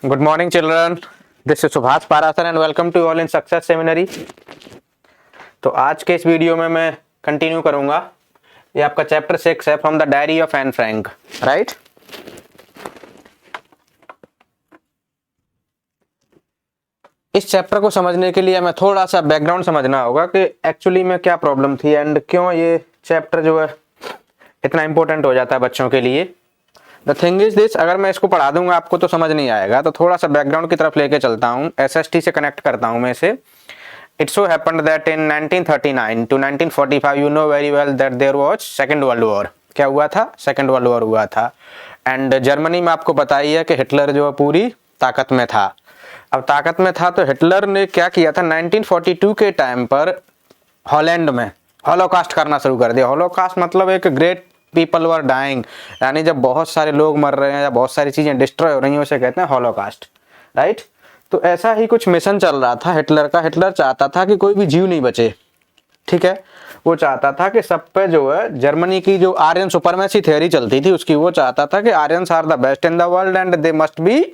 Good morning, children. This is Subhash Parasar and welcome to all in Success Seminary. तो आज के इस video में मैं कंटिन्यू करूंगा। ये आपका चैप्टर 6 है, from the diary of Anne Frank, right. इस चैप्टर को समझने के लिए हमें थोड़ा सा बैकग्राउंड समझना होगा कि एक्चुअली में क्या प्रॉब्लम थी एंड क्यों ये चैप्टर जो है इतना इंपॉर्टेंट हो जाता है बच्चों के लिए। द थिंग इज दिस, अगर मैं इसको पढ़ा दूंगा आपको तो समझ नहीं आएगा, तो थोड़ा सा बैकग्राउंड की तरफ लेके चलता हूँ, एसएसटी से कनेक्ट करता हूँ मैं इसे। It so happened that in 1939 to 1945 you know very well that there was second world war. क्या हुआ था? सेकंड वर्ल्ड वॉर हुआ था। एंड जर्मनी में आपको पता ही है कि हिटलर जो पूरी ताकत में था। अब ताकत में था तो हिटलर ने क्या किया था, 1942 के टाइम पर हॉलैंड में हॉलोकास्ट करना शुरू कर दिया। हॉलोकास्ट मतलब एक ग्रेट पीपल वर डाइंग, यानी जब बहुत सारे लोग मर रहे हैं या बहुत सारी चीजें डिस्ट्रॉय हो रही हैं उसे कहते हैं हॉलोकास्ट, राइट। तो ऐसा ही कुछ मिशन चल रहा था हिटलर का। हिटलर चाहता था कि कोई भी जीव नहीं बचे, ठीक है। वो चाहता था कि सब पे जो है जर्मनी की जो आर्यन सुपरमेसी थ्योरी चलती थी उसकी, वो चाहता था कि Aryans are the best in the world and they must be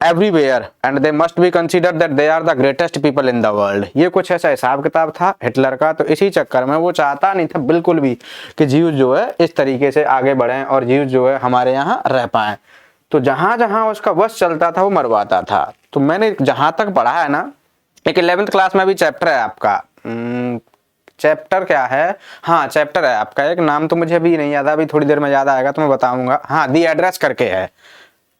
everywhere and they must be consider that they are the greatest people in the world. ये कुछ ऐसा हिसाब किताब था हिटलर का। तो इसी चक्कर में वो चाहता नहीं था बिल्कुल भी कि जीव जो है इस तरीके से आगे बढ़ें और जीव जो है हमारे यहाँ रह पाए। तो जहां जहां उसका वश चलता था वो मरवाता था। तो मैंने जहां तक पढ़ा है ना, एक 11th क्लास में भी चैप्टर है आपका, चैप्टर क्या है, हाँ चैप्टर है आपका, एक नाम तो मुझे अभी नहीं याद, अभी थोड़ी देर में याद आएगा तो मैं बताऊंगा। हाँ, दी एड्रेस करके है,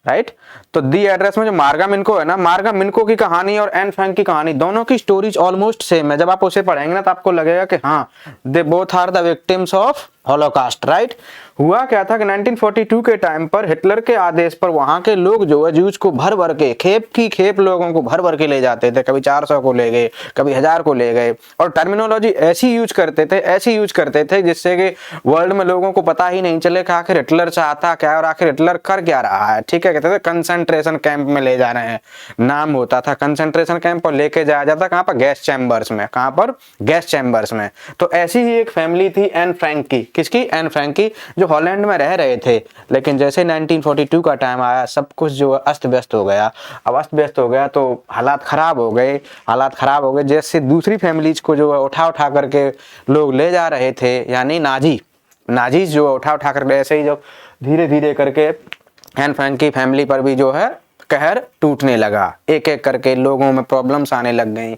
राइट। तो दी एड्रेस में जो मार्गा मिनको है ना, मार्गा मिनको की कहानी और एन फ्रैंक की कहानी दोनों की स्टोरीज ऑलमोस्ट सेम है। जब आप उसे पढ़ेंगे ना तो आपको लगेगा कि हाँ, they both are the victims of Holocaust, right. हुआ क्या था कि 1942 के टाइम पर हिटलर के आदेश पर वहां के लोग जो है ज्यूज को भर भर के, खेप की खेप लोगों को भर भर के ले जाते थे। कभी 400 को ले गए, कभी 1000 को ले गए, और टर्मिनोलॉजी ऐसी यूज करते थे जिससे कि वर्ल्ड में लोगों को पता ही नहीं चले कि आखिर हिटलर चाहता क्या और आखिर हिटलर कर क्या रहा है, ठीक है। कहते थे कंसंट्रेशन कैंप में ले जा रहे हैं, नाम होता था कंसंट्रेशन कैंप, और लेके जाया जाता कहां पर? गैस चैम्बर्स में। कहां पर? गैस चैम्बर्स में। तो ऐसी ही एक फैमिली थी एन फ्रैंक की। किसकी? एन फ्रैंक की, जो हॉलैंड में रह रहे थे। लेकिन जैसे 1942 का टाइम आया सब कुछ जो अस्त व्यस्त हो गया। अब अस्त व्यस्त हो गया तो हालात खराब हो गए। जैसे दूसरी फैमिलीज को जो है उठा करके लोग ले जा रहे थे, यानी नाजीज जो उठा कर, ऐसे ही जो धीरे धीरे करके एन फ्रैंक की फैमिली पर भी जो है कहर टूटने लगा। एक एक करके लोगों में प्रॉब्लम्स आने लग गई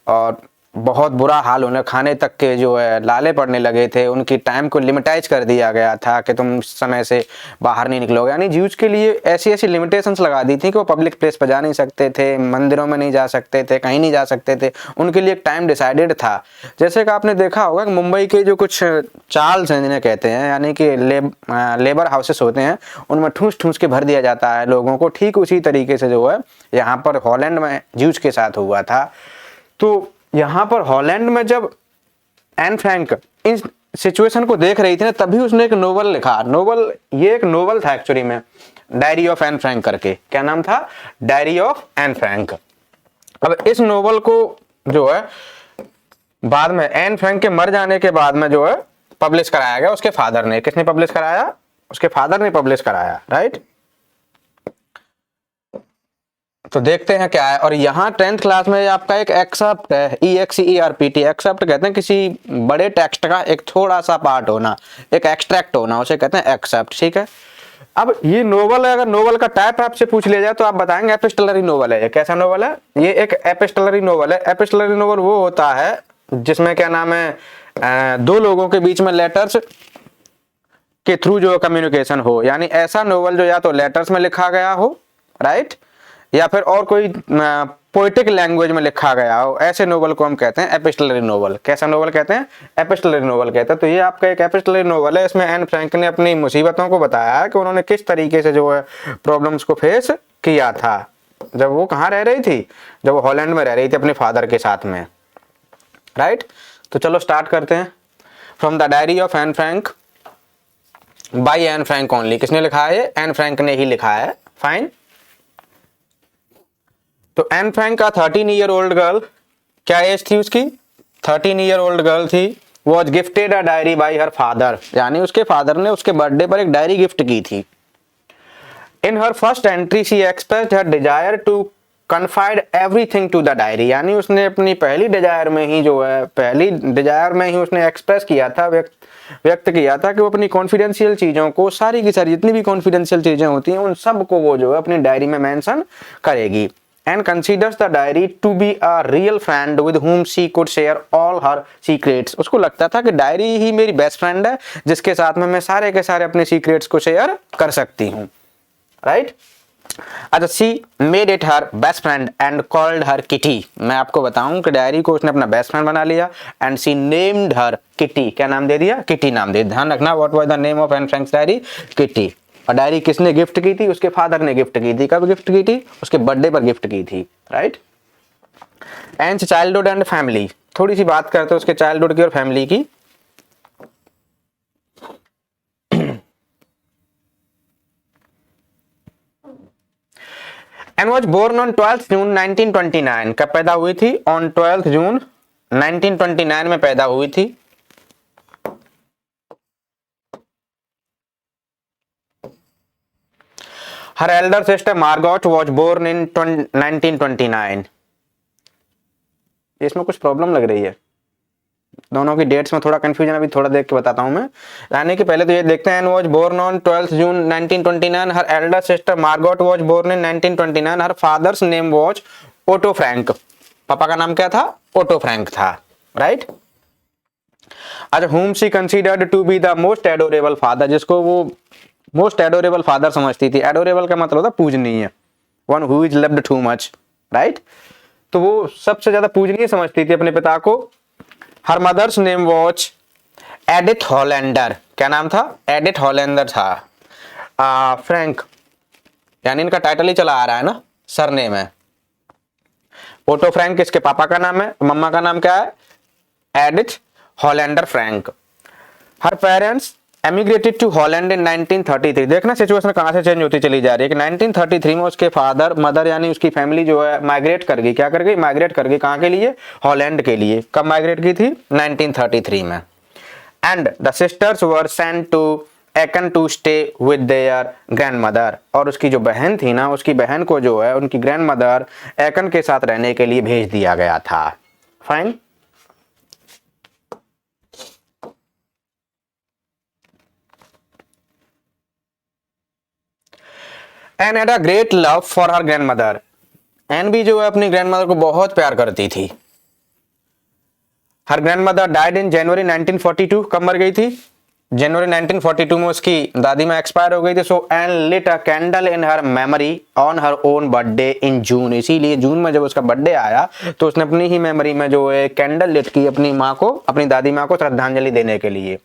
और बहुत बुरा हाल होने, खाने तक के जो है लाले पड़ने लगे थे। उनकी टाइम को लिमिटाइज कर दिया गया था कि तुम समय से बाहर नहीं निकलोगे, यानी ज्यूज के लिए ऐसी ऐसी लिमिटेशंस लगा दी थी कि वो पब्लिक प्लेस पर जा नहीं सकते थे, मंदिरों में नहीं जा सकते थे, कहीं नहीं जा सकते थे। उनके लिए एक टाइम डिसाइडेड था। जैसे कि आपने देखा होगा कि मुंबई के जो कुछ चार्ल्स हैं जिन्हें कहते हैं, यानी कि लेबर हाउसेस होते हैं, उनमें ठूस ठूस के भर दिया जाता है लोगों को। ठीक उसी तरीके से जो है यहाँ पर हॉलैंड में ज्यूज के साथ हुआ था। तो यहां पर हॉलैंड में जब एन फ्रैंक इन सिचुएशन को देख रही थी ना, तभी उसने एक नोवेल लिखा। ये एक नोवेल था एक्चुअली में, डायरी ऑफ एन फ्रैंक करके। क्या नाम था? Diary of Anne Frank. अब इस नोवेल को जो है बाद में एन फ्रैंक के मर जाने के बाद में जो है पब्लिश कराया गया उसके फादर ने। किसने पब्लिश कराया? उसके फादर ने पब्लिश कराया, राइट। तो देखते हैं क्या है। और यहाँ 10th क्लास में आपका एक एक्सेप्ट है, EXERPT। एक्सेप्ट कहते हैं किसी बड़े टेक्स्ट का एक थोड़ा सा पार्ट होना, एक एक्सट्रैक्ट होना, उसे कहते हैं एक्सेप्ट, ठीक है। अब ये नोवेल है, अगर नोवेल का टाइप आपसे पूछ लिया जाए तो आप बताएंगे एपिस्टलरी नोवेल है। ये कैसा नोवेल है? ये एक एपिस्टलरी नोवेल है। एपिस्टलरी नोवेल वो होता है जिसमें क्या नाम है, दो लोगों के बीच में लेटर्स के थ्रू जो कम्युनिकेशन हो, यानी ऐसा नोवेल जो या तो लेटर्स में लिखा गया हो, राइट, या फिर और कोई पोएटिक लैंग्वेज में लिखा गया हो, ऐसे नोवेल को हम कहते हैं एपिस्टलरी नोवेल। कैसा नोवेल कहते हैं? एपिस्टलरी नोवेल कहते हैं। तो ये आपका एक एपिस्टलरी नोवेल है। इसमें एन फ्रैंक ने अपनी मुसीबतों को बताया है कि उन्होंने किस तरीके से जो है प्रॉब्लम्स को फेस किया था जब वो कहाँ रह रही थी, जब वो हॉलैंड में रह रही थी अपने फादर के साथ में, राइट। तो चलो स्टार्ट करते हैं। From the diary of Anne Frank by Anne Frank only. किसने लिखा है? एन फ्रैंक ने ही लिखा है, फाइन। तो एन फ्रैंक का 13 ईयर ओल्ड गर्ल, क्या एज थी उसकी? 13 ईयर ओल्ड गर्ल थी। Was gifted a diary by her father, यानी उसके फादर ने उसके बर्थडे पर एक डायरी गिफ्ट की थी। In her first entry she expressed her desire to confide everything to the diary, यानी उसने अपनी पहली डिजायर में ही जो है, पहली डिजायर में ही उसने एक्सप्रेस किया था, व्यक्त किया था कि वो अपनी कॉन्फिडेंशियल चीज़ों को, सारी की सारी जितनी भी कॉन्फिडेंशियल चीज़ें होती हैं उन सब को वो जो है अपनी डायरी में मेंशन करेगी। And considers the diary to be a real friend with whom she could share all her secrets. उसको लगता था कि डायरी ही मेरी बेस्ट फ्रेंड है जिसके साथ में मैं सारे के सारे अपने सीक्रेट्स को शेयर कर सकती हूँ, राइट। अच्छा, सी made it her best friend and called her kitty. मैं आपको बताऊं कि डायरी को उसने अपना बेस्ट फ्रेंड बना लिया and she named her Kitty. क्या नाम दे दिया? किटी नाम दे। ध्यान रखना, what was the name of Anne Frank's diary? Kitty. और डायरी किसने गिफ्ट की थी? उसके फादर ने गिफ्ट की थी। कब गिफ्ट की थी? उसके बर्थडे पर गिफ्ट की थी, right. And childhood and family, थोड़ी सी बात करते हैं उसके चाइल्डहुड की और फैमिली की। And was born on 12 June 1929। कब पैदा हुई थी? ऑन 12 जून 1929 में पैदा हुई थी। Her elder sister Margot was born in 1929। इसमें कुछ प्रॉब्लम लग रही है, दोनों की डेट्स में थोड़ा कंफ्यूजन, अभी थोड़ा देख के बताता हूं मैं। यानी कि पहले तो ये देखते हैं, was born on 12 June 1929। Her elder sister Margot was born in 1929। Her father's name was Otto Frank. पापा का नाम क्या था? ओटो फ्रैंक था, राइट। अच्छा, whom she considered to be the most adorable father, जिसको वो मोस्ट एडोरेबल फादर समझती थी। एडोरेबल का मतलब होता है पूजनीय, one who is loved too much, right. तो वो सबसे ज्यादा पूजनीय समझती थी अपने पिता को। Her mother's name was Edith Hollander. क्या नाम था? एडिथ हॉलैंडर था। फ्रैंक, यानी इनका टाइटल ही चला आ रहा है ना, सरनेम है। ओटो फ्रैंक इसके पापा का नाम है, मम्मा का नाम क्या है? Edith Hollander Frank. Her parents emigrated to Holland in 1933। देखना सिचुएशन कहां से चेंज होती चली जा रही है कि 1933 में उसके फादर मदर यानी उसकी फैमिली जो है माइग्रेट कर गई। क्या कर गई? माइग्रेट कर गई। कहां के लिए? हॉलैंड के लिए। कब माइग्रेट की थी? 1933 में। And the sisters were sent to Aachen to stay with their grandmother. और उसकी जो बहन थी ना, उसकी बहन को जो है उनकी ग्रैंडमदर एकन के साथ रहने के लिए भेज दिया गया था। Fine. Anne had a great love for her grandmother. Anne भी जो है अपनी ग्रैंडमदर को बहुत प्यार करती थी। हर ग्रैंडमदर डाइड इन जनवरी 1942। कब मर गई थी? जनवरी 1942 में उसकी दादी माँ एक्सपायर हो गई थी। So Anne lit a candle in her memory on her own birthday in June. इसीलिए जून में जब उसका बर्थडे आया तो उसने अपनी ही मेमोरी में जो है कैंडल लिट की अपनी माँ को, अपनी दादी माँ को श्रद्धांजलि देने के लिए।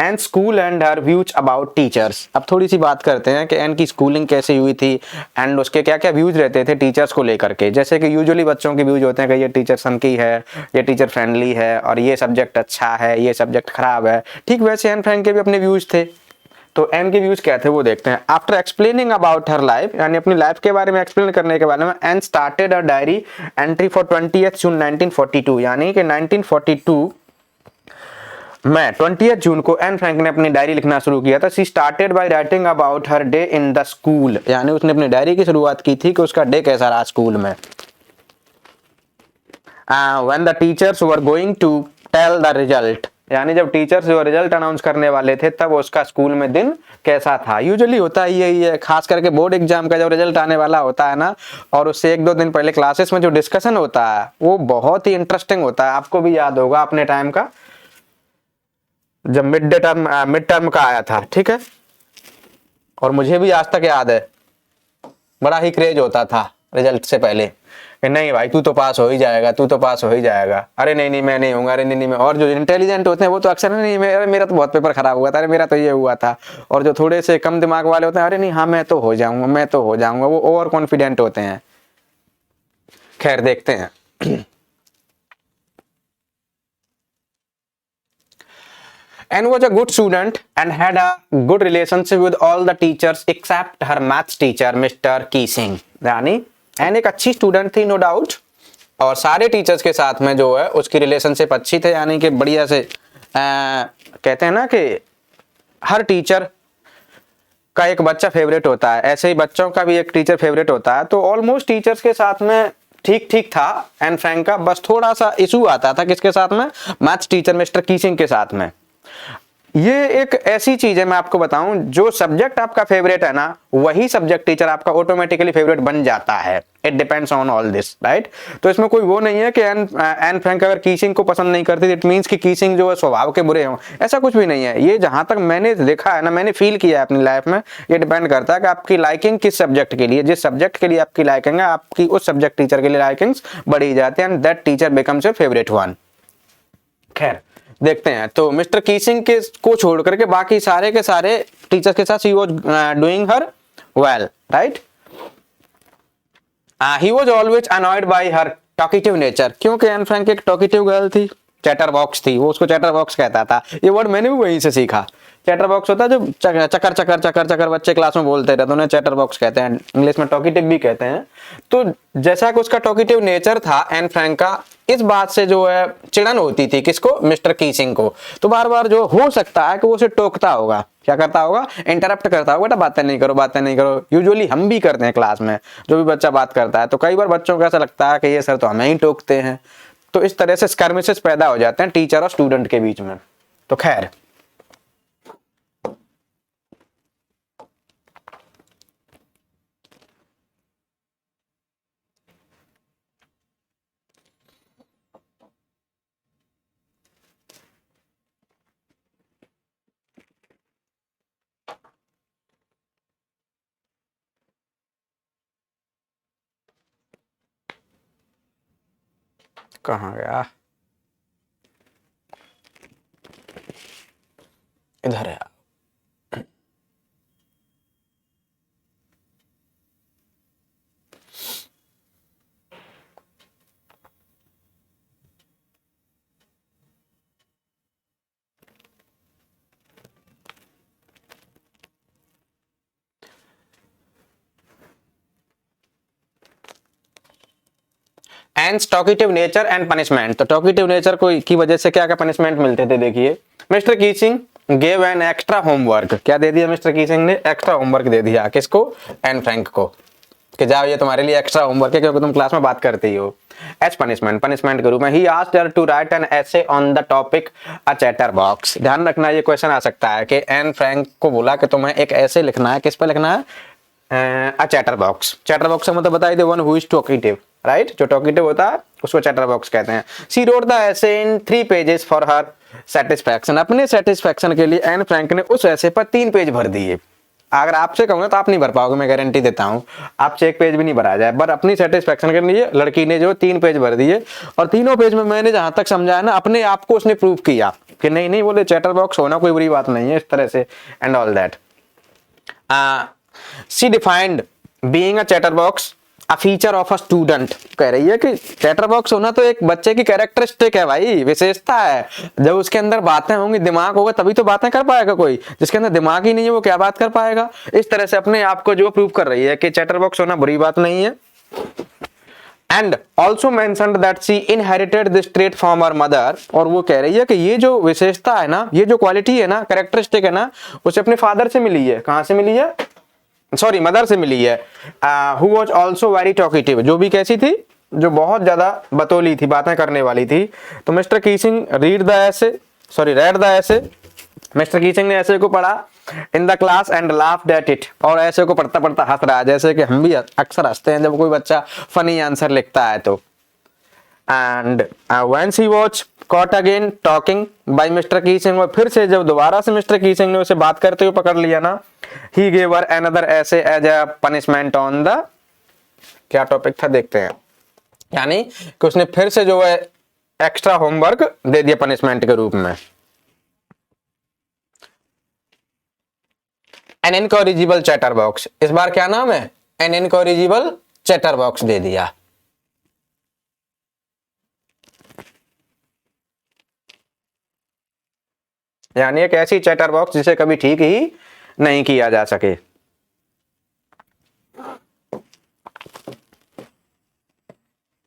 And school and her views about teachers. अब थोड़ी सी बात करते हैं कि एन की स्कूलिंग कैसे हुई थी एंड उसके क्या क्या व्यूज रहते थे टीचर्स को लेकर के। जैसे कि यूजुअली बच्चों के व्यूज होते हैं कि ये टीचर सनकी है, ये टीचर फ्रेंडली है, और ये सब्जेक्ट अच्छा है, ये सब्जेक्ट खराब है। ठीक वैसे एन फ्रैंक के भी अपने व्यूज थे। तो एन के व्यूज क्या थे वो देखते हैं। After explaining about her life, यानी अपनी लाइफ के बारे में एक्सप्लेन करने के बारे में, Anne started a diary entry for 20 June 1942। यानी कि 1942 में 20 जून को एन फ्रैंक ने अपनी डायरी लिखना शुरू किया था। She started by writing about her day in the school. यानी उसने अपनी डायरी की शुरुआत की थी कि उसका डे कैसा रहा स्कूल में। When the teachers were going to tell the result, यानी जब टीचर्स जो रिजल्ट अनाउंस करने वाले थे तब उसका स्कूल में दिन कैसा था। यूजुअली होता ही यही है, खास करके बोर्ड एग्जाम का जब रिजल्ट आने वाला होता है ना, और उससे 1-2 दिन पहले क्लासेस में जो डिस्कशन होता है वो बहुत ही इंटरेस्टिंग होता है। आपको भी याद होगा अपने टाइम का, जब मिड टर्म का आया था, ठीक है, और मुझे भी आज तक याद है, बड़ा ही क्रेज होता था रिजल्ट से पहले कि नहीं भाई तू तो पास हो ही जाएगा, तू तो पास हो ही जाएगा, अरे नहीं नहीं मैं नहीं होऊंगा, अरे नहीं नहीं मैं। और जो इंटेलिजेंट होते हैं वो तो अक्सर नहीं, मेरा तो बहुत पेपर खराब हुआ था, अरे मेरा तो ये हुआ था। और जो थोड़े से कम दिमाग वाले होते हैं, अरे नहीं हाँ मैं तो हो जाऊंगा, मैं तो हो जाऊंगा, वो ओवर कॉन्फिडेंट होते हैं। खैर देखते हैं। Anne was a good student and had a good relationship with all the teachers except her maths teacher Mr. Keesing। यानी एन एक अच्छी स्टूडेंट थी नो डाउट, और सारे टीचर्स के साथ में जो है उसकी रिलेशनशिप अच्छी थे, यानी कि बढ़िया से कहते हैं ना कि हर टीचर का एक बच्चा फेवरेट होता है, ऐसे ही बच्चों का भी एक टीचर फेवरेट होता है। तो ऑलमोस्ट टीचर्स के साथ में ठीक ठीक था एन फ्रैंक का, बस थोड़ा सा इशू आता था किसके साथ में, मैथ्स टीचर मिस्टर कीसिंग के साथ में। ये एक ऐसी चीज है, मैं आपको बताऊं, जो सब्जेक्ट आपका फेवरेट है ना, वही सब्जेक्ट टीचर आपका ऑटोमेटिकली फेवरेट बन जाता है। It depends on all this, right. तो इसमें कोई वो नहीं है कि एन फ्रैंक अगर कीसिंग को पसंद नहीं करती इट मींस कि कीसिंग जो है स्वभाव के बुरे हों, ऐसा कुछ भी नहीं है। ये जहां तक मैंने देखा है ना, मैंने फील किया है अपनी लाइफ में, ये डिपेंड करता है कि आपकी लाइकिंग किस सब्जेक्ट के लिए, जिस सब्जेक्ट के लिए आपकी लाइकिंग है, आपकी उस सब्जेक्ट टीचर के लिए लाइकिंग्स बढ़ी जाती है and that teacher becomes your favourite one. खैर देखते हैं। तो मिस्टर कीसिंग के को छोड़ करके बाकी सारे के सारे टीचर्स के साथ she was doing her well, right. He was always annoyed bye her talkative nature, क्योंकि एन फ्रैंक एक टॉकेटिव गर्ल थी, चैटर बॉक्स थी, वो उसको चैटर बॉक्स कहता था। ये वर्ड मैंने भी वहीं से सीखा। चैटर बॉक्स होता है जो चकर चकर चकर चकर बच्चे क्लास में बोलते रहते हैं, उन्हें चैटर बॉक्स कहते हैं, इंग्लिश में टॉकेटिव भी कहते हैं। तो जैसा कि उसका टॉकेटिव नेचर था एन फ्रैंक का, इस बात से जो है चिड़न होती थी किसको, मिस्टर कीसिंग को। तो बार बार जो हो सकता है कि वो उसे टोकता होगा, क्या करता होगा, इंटरप्ट करता होगा, बेटा बातें नहीं करो, बातें नहीं करो। यूजुअली हम भी करते हैं क्लास में, जो भी बच्चा बात करता है, तो कई बार बच्चों को ऐसा लगता है कि ये सर तो हमें ही टोकते हैं। तो इस तरह से स्कर्मिशेस पैदा हो जाते हैं टीचर और स्टूडेंट के बीच में। तो खैर कहाँ गया, इधर है। And talkative nature and punishment. तो टॉकेटिव नेचर को की वजह से क्या क्या पनिशमेंट मिलते थे, देखिए। Mister Keesing gave an extra homework, क्या दे दिया मिस्टर कीसिंग ने, एक्स्ट्रा होमवर्क दे दिया किसको, एन फ्रैंक को, कि जाओ ये तुम्हारे लिए एक्स्ट्रा होमवर्क है क्योंकि तुम क्लास में बात करती हो। एज पनिशमेंट, पनिशमेंट के रूप में he asked her to write an essay on the topic a chatterbox. ध्यान रखना ये क्वेश्चन आ सकता है कि एन फ्रैंक को बोला कि तुम्हें एक ऐसे लिखना है, किस पर लिखना है, a chatterbox. Chatterbox का मतलब बताइए, one who is talkative, right. जो टॉकेटिव होता है उसको चैटर बॉक्स कहते हैं। She wrote the essay in 3 pages for her satisfaction. अपने सेटिस्फैक्शन के लिए एन फ्रैंक ने उस ऐसे पर 3 पेज भर दिए। अगर आपसे कहूंगा तो आप नहीं भर पाओगे, मैं गारंटी देता हूं, आपसे 1 पेज भी नहीं भरा जाए। पर अपनी सेटिस्फैक्शन के लिए लड़की ने जो 3 पेज भर दिए, और तीनों पेज में मैंने जहां तक समझा है ना, अपने आप को उसने प्रूव किया कि नहीं नहीं, बोले चैटर बॉक्स होना कोई बुरी बात नहीं है, इस तरह से and all that. She defined being a chatter box a feature of a student. कह रही है कि चैटर बॉक्स होना तो एक बच्चे की कैरेक्टरिस्टिक है भाई, विशेषता है। जब उसके अंदर बातें होंगी, दिमाग होगा, तभी तो बातें कर पाएगा। कोई जिसके अंदर दिमाग ही नहीं है वो क्या बात कर पाएगा। इस तरह से अपने आप को जो प्रूव कर रही है कि चैटर बॉक्स होना बुरी बात नहीं है। And also mentioned that she inherited this trait from her mother. और वो कह रही है कि ये जो विशेषता है ना, ये जो क्वालिटी है ना, कैरेक्टरिस्टिक है ना, उसे अपने फादर से मिली है। कहां से मिली है, सॉरी मदर से मिली है। Who was also very talkative, जो भी कैसी थी, जो बहुत ज्यादा बतौली थी, बातें करने वाली थी। तो मिस्टर कीसिंग रीड द ऐसे, सॉरी रेड द ऐसे, मिस्टर कीसिंग ने ऐसे को पढ़ा इन the class and laughed at it. और ऐसे को पढ़ता पढ़ता हंस रहा है, जैसे कि हम भी अक्सर हंसते हैं जब कोई बच्चा फनी आंसर लिखता है तो। And when she was caught again talking by Mister Keesing, और फिर से जब दोबारा से मिस्टर कीसिंग ने उसे बात करते हुए पकड़ लिया ना, he gave her another essay as a punishment on the, क्या टॉपिक था देखते हैं, यानी कि उसने फिर से जो है एक्स्ट्रा होमवर्क दे दिया पनिशमेंट के रूप में। एन इनकॉरिजिबल चैटर बॉक्स, इस बार क्या नाम है, एन इनकॉरिजिबल चैटर बॉक्स दे दिया। यानी एक ऐसी चैटर बॉक्स जिसे कभी ठीक ही नहीं किया जा सके।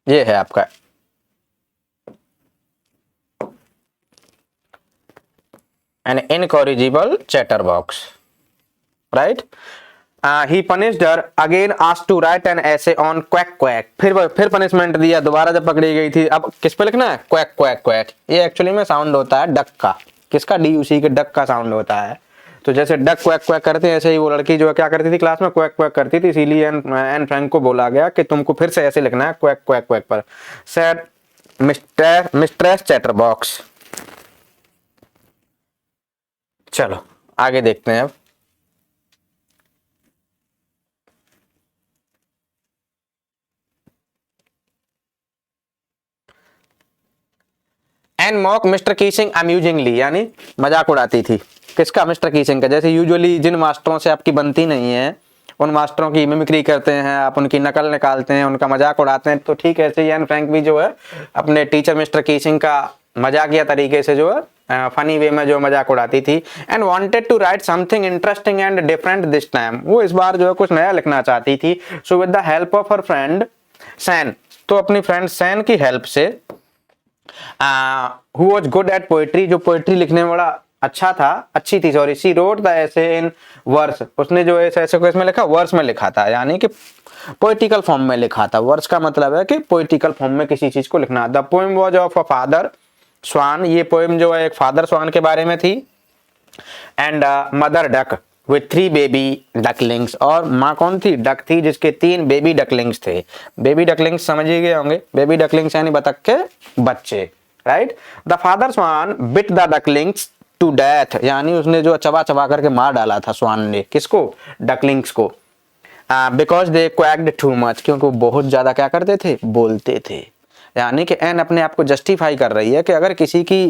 ये है आपका an incorrigible chatterbox. Right. He punished her again asked to write an essay on quack quack, फिर पनिशमेंट दिया दोबारा जब पकड़ी गई थी। अब किस पे लिखना है? Quack quack quack. ये एक्चुअली में साउंड होता है डक का। किसका? DUC के डक का साउंड होता है। तो जैसे डक क्वैक क्वैक करते हैं ऐसे ही वो लड़की जो है क्या करती थी क्लास में? क्वैक क्वैक करती थी। इसीलिए एन फ्रैंक को बोला गया कि तुमको फिर से ऐसे लिखना है क्वैक क्वैक क्वैक पर। Said mistress chatterbox. चलो आगे देखते हैं अब। एंड मॉक मिस्टर कीसिंग अम्यूजिंगली, यानी मजाक उड़ाती थी। किसका? मिस्टर कीसिंग का। जैसे यूजुअली जिन मास्टरों से आपकी बनती नहीं है उन मास्टरों की मिमिक्री करते हैं आप, उनकी नकल निकालते हैं, उनका मजाक उड़ाते हैं, तो ठीक है ऐसे ही एन फ्रैंक भी जो है अपने टीचर मिस्टर कीसिंग का मजाकिया तरीके से जो है फनी वे में जो मजाक उड़ाती थी। And wanted to write something interesting and different this time, वो इस बार जो है कुछ नया लिखना चाहती थी। So with the help of her friend Sanne, तो अपनी फ्रेंड सैन की हेल्प से, who was good at poetry, जो पोएट्री लिखने में बड़ा अच्छी थी सॉरी, शी रोट द ऐसे इन वर्स, उसने जो ऐसे को इसमें लिखा वर्स में लिखा था, यानी कि पोइटिकल फॉर्म में लिखा था। वर्स का मतलब है कि पोइटिकल फॉर्म में किसी चीज को लिखना। The poem was of a father swan, ये पोएम जो है एक फादर स्वान के बारे में थी। And mother duck with 3 baby ducklings, और माँ कौन थी? डक थी जिसके 3 बेबी डकलिंग्स थे। बेबी डकलिंग्स समझ ही गए होंगे, बेबी डकलिंग्स यानी बतख के बच्चे, राइट। The father swan bit the ducklings to death, यानी उसने जो चबा चबा करके मार डाला था स्वान ने, किसको? डकलिंग्स को। बिकॉज दे क्वैक्ड टू मच, क्योंकि वो बहुत ज्यादा क्या करते थे? बोलते थे। यानी कि एन अपने आप को जस्टिफाई कर रही है कि अगर किसी की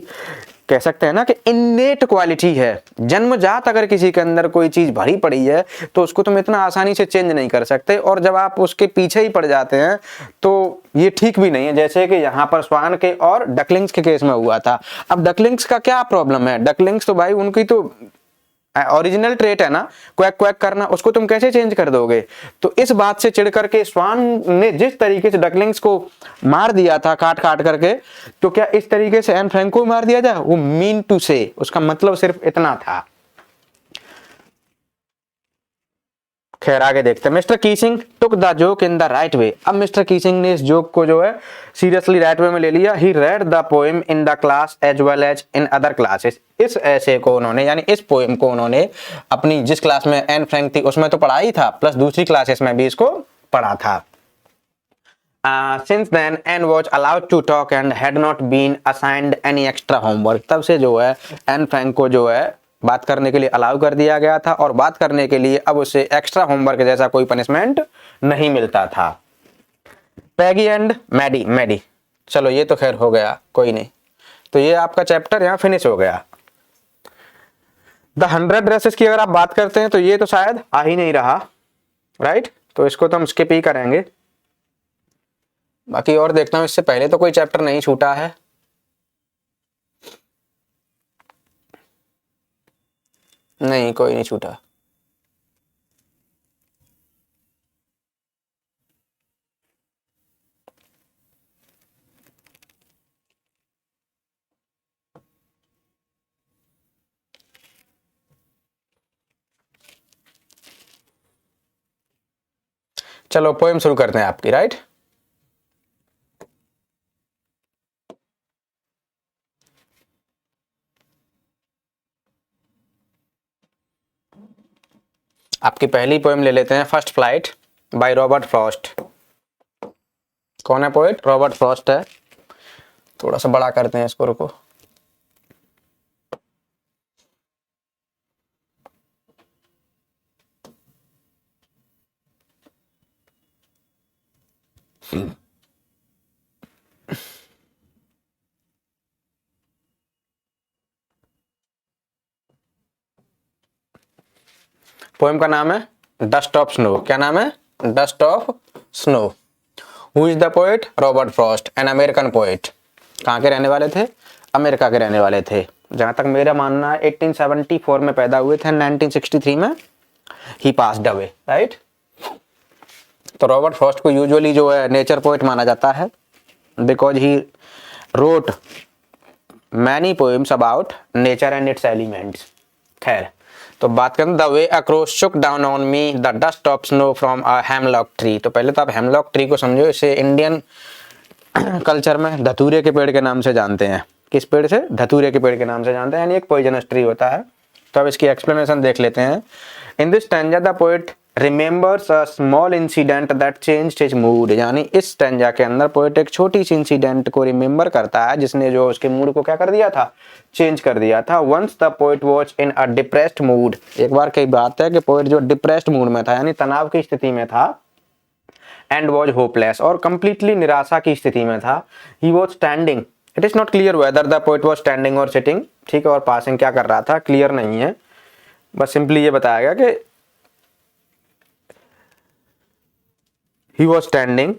कह सकते हैं ना कि इन्नेट क्वालिटी है, जन्मजात अगर किसी के अंदर कोई चीज भरी पड़ी है तो उसको तुम इतना आसानी से चेंज नहीं कर सकते, और जब आप उसके पीछे ही पड़ जाते हैं तो ये ठीक भी नहीं है। जैसे कि यहाँ पर स्वान के और डकलिंग्स के केस में हुआ था। अब डकलिंग्स का क्या प्रॉब्लम है? डकलिंग्स तो भाई उनकी तो ओरिजिनल ट्रेट है ना क्वैक क्वैक करना, उसको तुम कैसे चेंज कर दोगे? तो इस बात से चिढ़ करके स्वान ने जिस तरीके से डकलिंग्स को मार दिया था काट काट करके, तो क्या इस तरीके से एन फ्रैंक को मार दिया जाए? वो मीन टू से, उसका मतलब सिर्फ इतना था। खैर आगे देखते हैं। Mister Keesing took the joke in the right way, अब मिस्टर कीसिंग ने इस जोक को जो है सीरियसली राइट वे में ले लिया। He read the poem in the class as well as in other classes, इस ऐसे को उन्होंने यानी इस पोएम को उन्होंने अपनी जिस क्लास में एन फ्रैंक थी उसमें तो पढ़ा ही था, प्लस दूसरी क्लासेस में भी इसको पढ़ा था। Since then Anne was allowed to talk and had not been assigned any extra homework, तब से जो है एन फ्रैंक को जो है बात करने के लिए अलाउ कर दिया गया था, और बात करने के लिए अब उसे एक्स्ट्रा होमवर्क जैसा कोई पनिशमेंट नहीं मिलता था। पैगी एंड मैडी, चलो ये तो खैर हो गया, कोई नहीं। तो ये आपका चैप्टर यहाँ फिनिश हो गया। द 100 ड्रेसेस की अगर आप बात करते हैं तो ये तो शायद आ ही नहीं रहा, राइट, तो इसको तो हम स्किप ही करेंगे। बाकी और देखता हूं, इससे पहले तो कोई चैप्टर नहीं छूटा है। नहीं, कोई नहीं छूटा। चलो पोएम शुरू करते हैं आपकी, राइट। आपकी पहली पोएम ले लेते हैं, first flight by Robert Frost. कौन है पोएट? रॉबर्ट फ्रॉस्ट है। थोड़ा सा बड़ा करते हैं इसको, रुको। पोएम का नाम है डस्ट ऑफ स्नो। क्या नाम है? Dust of snow. Who is the poet? Robert Frost, an American poet. कहाँ के रहने वाले थे? अमेरिका के रहने वाले थे। जहां तक मेरा मानना है 1874 में पैदा हुए थे, 1963 में ही पास्ड अवे, राइट। तो रॉबर्ट फ्रॉस्ट को यूजुअली जो है नेचर पोएट माना जाता है, because he wrote many poems about nature and it's elements. खैर, तो बात करें the way a crow Shuk down on me the dust of snow from a hemlock tree. तो पहले तो आप हेमलॉक ट्री को समझो, इसे इंडियन कल्चर में धतूरे के पेड़ के नाम से जानते हैं। किस पेड़ से? धतूरे के पेड़ के नाम से जानते हैं, यानी एक पॉइजनस ट्री होता है। तो अब इसकी एक्सप्लेनेशन देख लेते हैं। In this stanza the poet remembers a small incident that changed his mood. यानी इस स्टैंजा के अंदर पोएट एक छोटी सी इंसिडेंट को रिमेंबर करता है जिसने जो उसके मूड को क्या कर दिया था? चेंज कर दिया था। Once the poet was in a depressed mood. एक बार की बात है कि पोएट जो डिप्रेस्ड मूड में था, यानी तनाव की स्थिति में था, एंड वॉज होपलेस, और कंप्लीटली निराशा की स्थिति में था। He was standing, it is not clear whether the poet was standing और सिटिंग, ठीक है, और पासिंग क्या कर रहा था क्लियर नहीं है, बस सिंपली ये बताया गया कि he was standing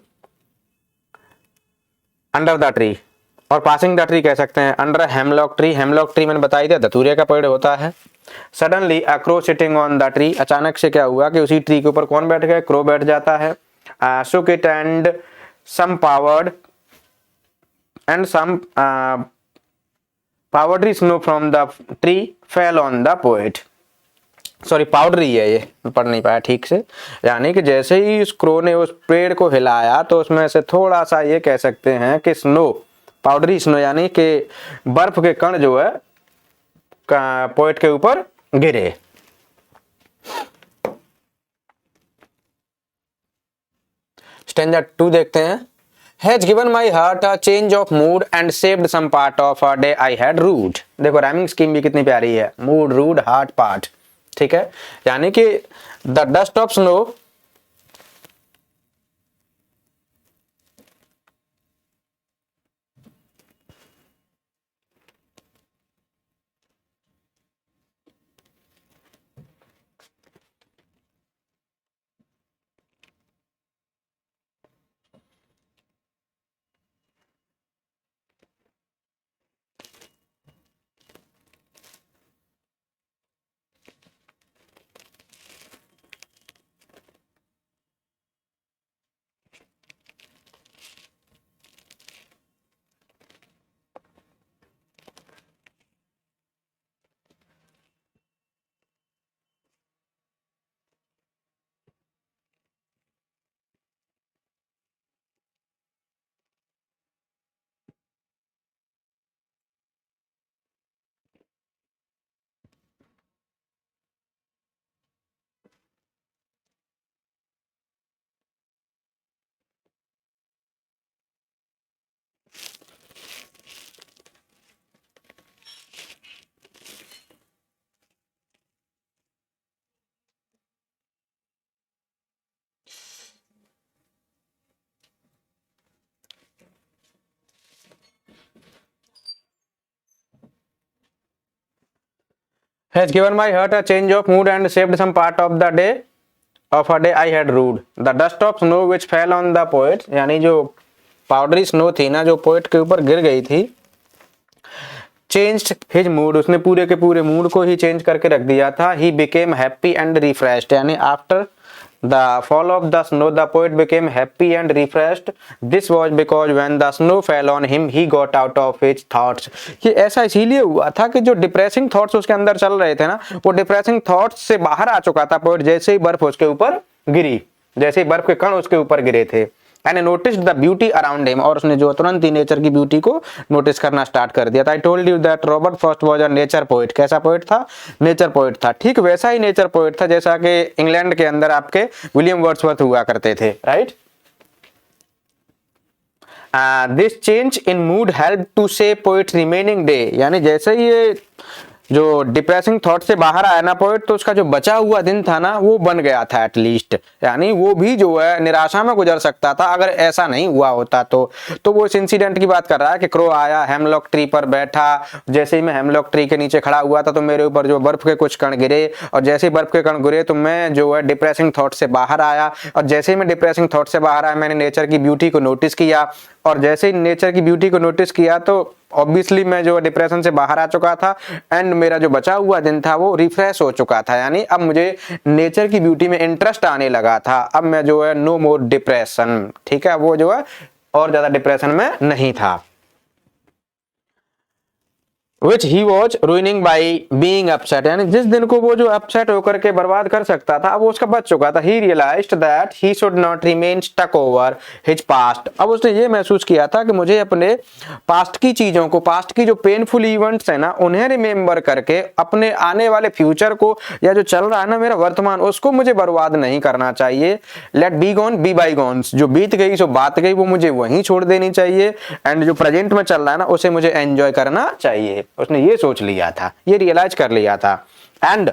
under the tree, और पासिंग द ट्री कह सकते हैं, under hemlock tree. Hemlock tree मैंने बताई दिया धतूरे का पेड़ होता है। Suddenly a crow sitting on the tree. अचानक से क्या हुआ कि उसी ट्री के ऊपर कौन बैठ गया? क्रो बैठ जाता है। shook it and some powdered powdery snow from the tree fell on the poet। Sorry, powdery है, ये पढ़ नहीं पाया ठीक से। यानी कि जैसे ही उस क्रो ने उस पेड़ को हिलाया तो उसमें से थोड़ा सा ये कह सकते हैं कि स्नो, पाउडरी स्नो, यानी कि बर्फ के कण जो है पोएट के ऊपर गिरे। स्टैंजा 2 देखते हैं। Has given my heart a change of mood and saved some part of a day I had rude। देखो राइमिंग स्कीम भी कितनी प्यारी है, मूड, रूड, हार्ट, पार्ट, ठीक है। यानी कि the dust of snow has given my heart a change of mood and saved some part of the day I had rued। The dust of snow which fell on the poet। यानी जो powdery snow थी ना जो poet के ऊपर गिर गई थी, चेंज्ड हिज मूड, उसने पूरे के पूरे मूड को ही चेंज करके रख दिया था। He became happy and refreshed. यानी after the fall of the snow the poet became happy and refreshed. This was because when the snow fell on him he got out of his thoughts. ये ऐसा इसीलिए हुआ था कि जो depressing thoughts उसके अंदर चल रहे थे ना, वो डिप्रेसिंग थॉट्स से बाहर आ चुका था पोएट जैसे ही बर्फ उसके ऊपर गिरी, जैसे ही बर्फ के कण उसके ऊपर गिरे थे। And notice the beauty around him, और उसने जो तुरंत ही नेचर की ब्यूटी को नोटिस करना स्टार्ट कर दिया था। I told you that Robert Frost was a nature poet. कैसा पोएट था? नेचर पोएट था। ठीक वैसा ही नेचर पोएट था जैसा कि इंग्लैंड के अंदर आपके विलियम वर्ड्सवर्थ हुआ करते थे, right. This change in mood help to save poet remaining day. यानी जैसे ही ये जो डिप्रेसिंग थॉट से बाहर आया ना पोएट, तो उसका जो बचा हुआ दिन था ना वो बन गया था एटलीस्ट। यानी वो भी जो है निराशा में गुजर सकता था अगर ऐसा नहीं हुआ होता तो वो इस इंसिडेंट की बात कर रहा है कि क्रो आया, हेमलॉक ट्री पर बैठा, जैसे ही मैं हेमलॉक ट्री के नीचे खड़ा हुआ था तो मेरे ऊपर जो बर्फ के कुछ कण गिरे, और जैसे ही बर्फ के कण गिरे तो मैं जो है डिप्रेसिंग थॉट से बाहर आया, और जैसे ही मैं डिप्रेसिंग थॉट से बाहर आया मैंने नेचर की ब्यूटी को नोटिस किया, और जैसे ही नेचर की ब्यूटी को नोटिस किया तो ऑब्वियसली मैं जो डिप्रेशन से बाहर आ चुका था, एंड मेरा जो बचा हुआ दिन था वो रिफ्रेश हो चुका था। यानी अब मुझे नेचर की ब्यूटी में इंटरेस्ट आने लगा था। अब मैं जो है नो मोर डिप्रेशन, ठीक है, वो जो है और ज्यादा डिप्रेशन में नहीं था। Which he was ruining by being upset, यानी जिस दिन को वो जो अपसेट होकर के बर्बाद कर सकता था, अब वो उसका बच चुका था। he realized that he should not remain stuck over his past, अब उसने ये महसूस किया था कि मुझे अपने पास्ट की चीजों को, पास्ट की जो पेनफुल इवेंट्स है ना, उन्हें रिमेम्बर करके अपने आने वाले फ्यूचर को, या जो चल रहा है ना मेरा वर्तमान, उसको मुझे बर्बाद नहीं करना चाहिए। Let be gone be bygones, जो बीत गई सो बात गई, वो मुझे वहीं छोड़ देनी चाहिए। एंड जो प्रेजेंट में चल रहा है ना, उसे मुझे एंजॉय करना चाहिए। उसने ये सोच लिया था, ये रियलाइज कर लिया था। And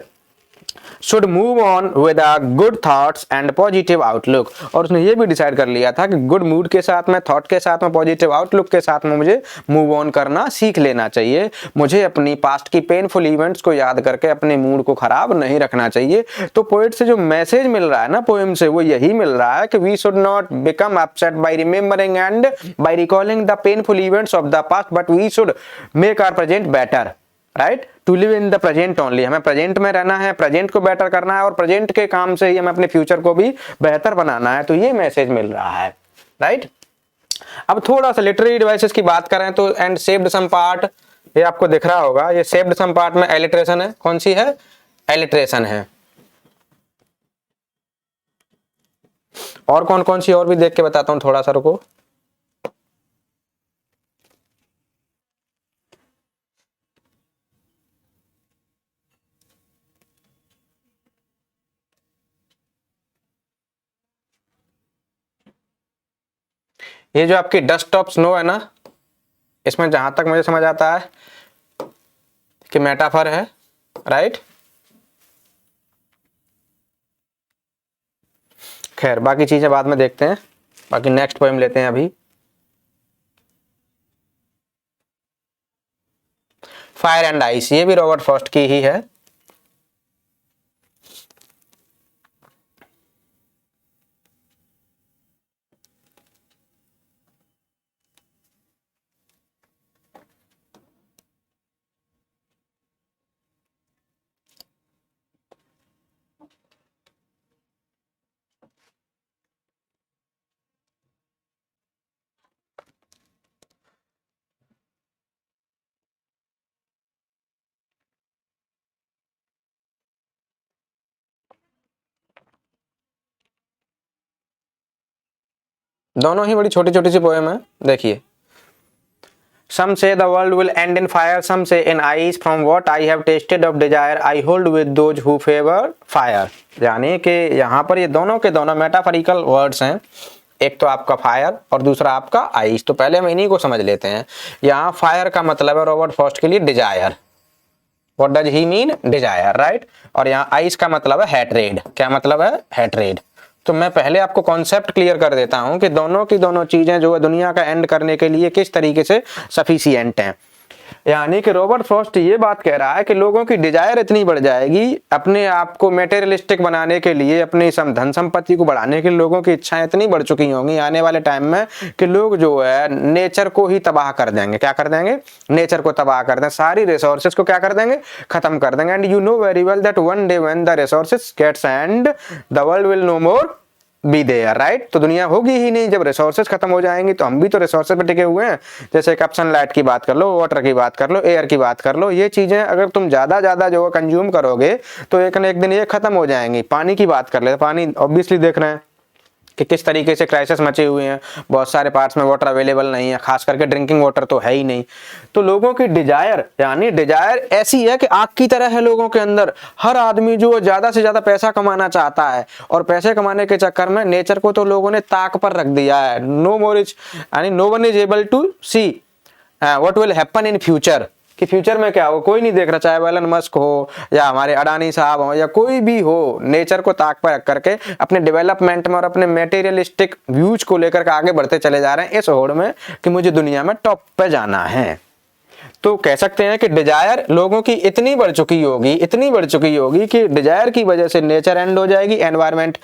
should move on with a good thoughts and positive outlook, और उसने ये भी डिसाइड कर लिया था कि गुड मूड के साथ में, थॉट के साथ में, पॉजिटिव आउटलुक के साथ में मुझे मूव ऑन करना सीख लेना चाहिए। मुझे अपनी पास्ट की पेनफुल इवेंट्स को याद करके अपने मूड को खराब नहीं रखना चाहिए। तो पोएट से जो मैसेज मिल रहा है ना, पोएम से, वो यही मिल रहा है कि we should not become upset by remembering and by recalling the painful events of the past, but we should make our present better, right, to live in the present only. हमें present में रहना है, present को better करना है, और present के काम से ही हमें अपने फ्यूचर को भी बेहतर बनाना है। तो ये मैसेज मिल रहा है, राइट। अब थोड़ा सा लिटरेरी डिवाइसेस की बात करें तो एंड सेव्ड सम पार्ट, ये आपको दिख रहा होगा, ये सेव्ड सम पार्ट में एलिट्रेशन है। कौन सी है? एलिट्रेशन है। और कौन कौन सी और भी देख के बताता हूं, थोड़ा सा रुको। ये जो आपकी डस्ट ऑफ स्नो है ना, इसमें जहां तक मुझे समझ आता है कि मेटाफर है, राइट। खैर बाकी चीजें बाद में देखते हैं, बाकी नेक्स्ट पोएम लेते हैं अभी। फायर एंड आइस, ये भी रॉबर्ट फ्रॉस्ट की ही है। दोनों ही बड़ी छोटी छोटी सी पोएम है, देखिए। Some say the world will end in fire, some say in ice. From what I have tasted of desire, I hold with those who favor fire. यानी कि यहाँ पर ये दोनों के दोनों मेटाफरिकल वर्ड्स हैं। एक तो आपका फायर और दूसरा आपका आइस। तो पहले हम इन्हीं को समझ लेते हैं। यहाँ फायर का मतलब है रॉबर्ट फ्रॉस्ट के लिए desire. What does he mean? Desire, right. और यहाँ आइस का मतलब है हेट्रेड। क्या मतलब है? हेट्रेड। तो मैं पहले आपको कॉन्सेप्ट क्लियर कर देता हूं कि दोनों की दोनों चीजें जो है दुनिया का एंड करने के लिए किस तरीके से सफिशिएंट हैं। यानी कि रॉबर्ट फ्रॉस्ट ये बात कह रहा है कि लोगों की डिजायर इतनी बढ़ जाएगी अपने आप को मेटेरियलिस्टिक बनाने के लिए, अपनी धन संपत्ति को बढ़ाने के लिए लोगों की इच्छाएं इतनी बढ़ चुकी होंगी आने वाले टाइम में कि लोग जो है नेचर को ही तबाह कर देंगे। क्या कर देंगे? नेचर को तबाह कर देंगे, सारी रिसोर्सेज को क्या कर देंगे? खत्म कर देंगे। And you know very well that one day when the resources gets and the world will no more be there, right. तो दुनिया होगी ही नहीं। जब रिसोर्सेज खत्म हो जाएंगी तो हम भी तो रिसोर्सेज पे टिके हुए हैं। जैसे कप सनलाइट की बात कर लो, वाटर की बात कर लो, एयर की बात कर लो, ये चीजें अगर तुम ज्यादा जो कंज्यूम करोगे तो एक न एक दिन ये खत्म हो जाएंगी। पानी की बात कर ले, पानी ऑब्वियसली देख रहे हैं कि किस तरीके से क्राइसिस मचे हुए हैं। बहुत सारे पार्ट्स में वाटर अवेलेबल नहीं है, खास करके ड्रिंकिंग वाटर तो है ही नहीं। तो लोगों की डिजायर, यानी डिजायर ऐसी है कि आग की तरह है लोगों के अंदर। हर आदमी जो ज्यादा से ज्यादा पैसा कमाना चाहता है, और पैसे कमाने के चक्कर में नेचर को तो लोगों ने ताक पर रख दिया है। नो मोर इज, यानी no one is able to see what will happen in future, कि फ्यूचर में क्या हो कोई नहीं देख रहा। चाहे एलन मस्क हो या हमारे अडानी साहब हो या कोई भी हो, नेचर को ताक पर रख करके अपने डेवलपमेंट में और अपने मेटेरियलिस्टिक व्यूज को लेकर के आगे बढ़ते चले जा रहे हैं इस होड़ में कि मुझे दुनिया में टॉप पे जाना है। तो कह सकते हैं कि डिजायर लोगों की इतनी बढ़ चुकी होगी कि डिजायर की वजह से नेचर एंड हो जाएगी, एनवायरमेंट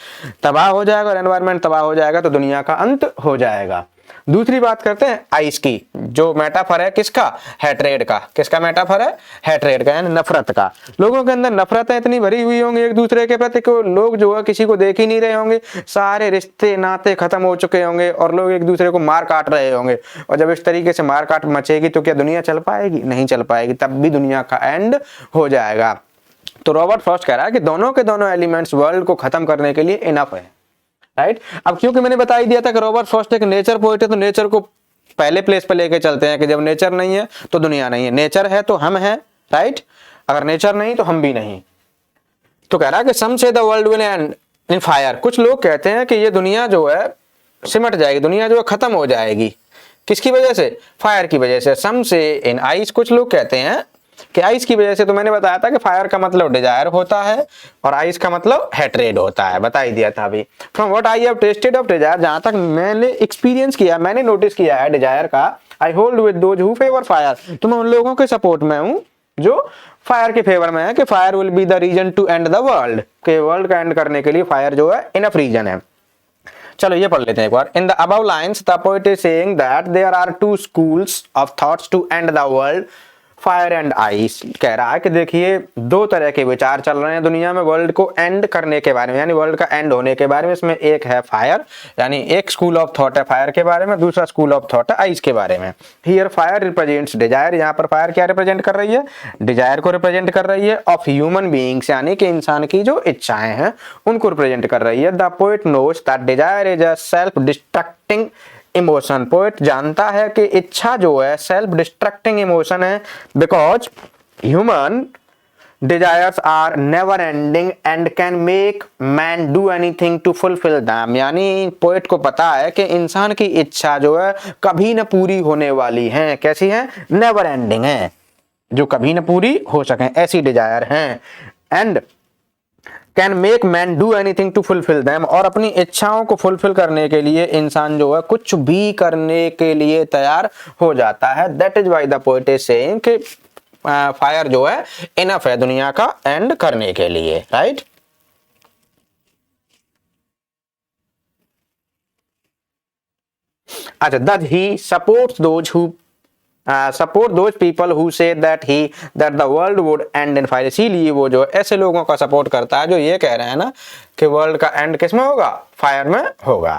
तबाह हो जाएगा, और एनवायरमेंट तबाह हो जाएगा तो दुनिया का अंत हो जाएगा। दूसरी बात करते हैं आइस की, जो मेटाफर है किसका, हेट्रेड का। किसका मेटाफर है, हेट्रेड का, यानी नफरत का। लोगों के अंदर नफरत इतनी भरी हुई होंगी एक दूसरे के प्रति कि लोग जो है किसी को देख ही नहीं रहे होंगे, सारे रिश्ते नाते खत्म हो चुके होंगे और लोग एक दूसरे को मार काट रहे होंगे। और जब इस तरीके से मार काट मचेगी तो क्या दुनिया चल पाएगी, नहीं चल पाएगी, तब भी दुनिया का एंड हो जाएगा। तो रॉबर्ट फ्रॉस्ट कह रहा है कि दोनों के दोनों एलिमेंट्स वर्ल्ड को खत्म करने के लिए इनफ है, राइट। अब क्योंकि मैंने बता ही दिया था कि रॉबर्ट फ्रॉस्ट एक नेचर पोएट है, तो नेचर को पहले प्लेस पे लेके चलते हैं कि जब नेचर नहीं है तो दुनिया नहीं है, नेचर है तो हम हैं, राइट। अगर नेचर नहीं तो हम भी नहीं। तो कह रहा है कि सम से the world will and in fire. कुछ लोग कहते हैं कि ये दुनिया जो है सिमट जाएगी, दुनिया जो है खत्म हो जाएगी। किसकी वजह से, फायर की वजह से। सम से इन आइस, कुछ लोग कहते हैं कि आइस की वजह से। तो मैंने बताया था कि फायर का मतलब डिजायर होता है और आइस का मतलब हेट्रेड होता है, बता ही दिया था अभी। From what I have tested of desire, जहां तक मैंने एक्सपीरियंस किया, मैंने नोटिस किया है डिजायर का, I hold with those who favour fire, तो मैं उन लोगों के सपोर्ट में हूं जो फायर के फेवर में है कि fire will be the reason to end the world, के वर्ल्ड का एंड करने के लिए फायर जो है इनफ रीजन है। चलो ये पढ़ लेते हैं एक बार। In the above lines the poet is saying that there are two schools of thoughts to end the world, fire and ice. कह रहा है कि देखिए दो तरह के विचार चल रहे हैं दुनिया में वर्ल्ड को एंड करने के बारे में, यानी वर्ल्ड का एंड होने के बारे में। इसमें एक है फायर, यानी एक स्कूल ऑफ थॉट है फायर के बारे में, दूसरा स्कूल ऑफ थॉट है आइस के बारे में। हियर फायर रिप्रेजेंट्स डिजायर, यहाँ पर फायर क्या रिप्रेजेंट कर रही है, डिजायर को रिप्रेजेंट कर रही है, ऑफ ह्यूमन बीइंग्स, यानी कि इंसान की जो इच्छाएं हैं उनको रिप्रेजेंट कर रही है। The poet knows that desire is a self destructing emotion. Poet जानता है कि इच्छा जो है सेल्फ डिस्ट्रक्टिंग इमोशन है, because human desires are never ending and can make man do anything to fulfil them. यानी पोएट को पता है कि इंसान की इच्छा जो है कभी न पूरी होने वाली है। कैसी है, नेवर एंडिंग है, जो कभी न पूरी हो सके, ऐसी डिजायर है। And can make man do anything to fulfil them, और अपनी इच्छाओं को फुलफिल करने के लिए इंसान जो है कुछ भी करने के लिए तैयार हो जाता है। That is why the poet is saying कि फायर जो है इनफ है दुनिया का एंड करने के लिए, राइट। अच्छा, does he supports those who support those people who say that the world would end in fire। इसीलिए वो जो ऐसे लोगों का सपोर्ट करता है जो ये कह रहे हैं ना कि वर्ल्ड का एंड किसमें होगा, फायर में होगा।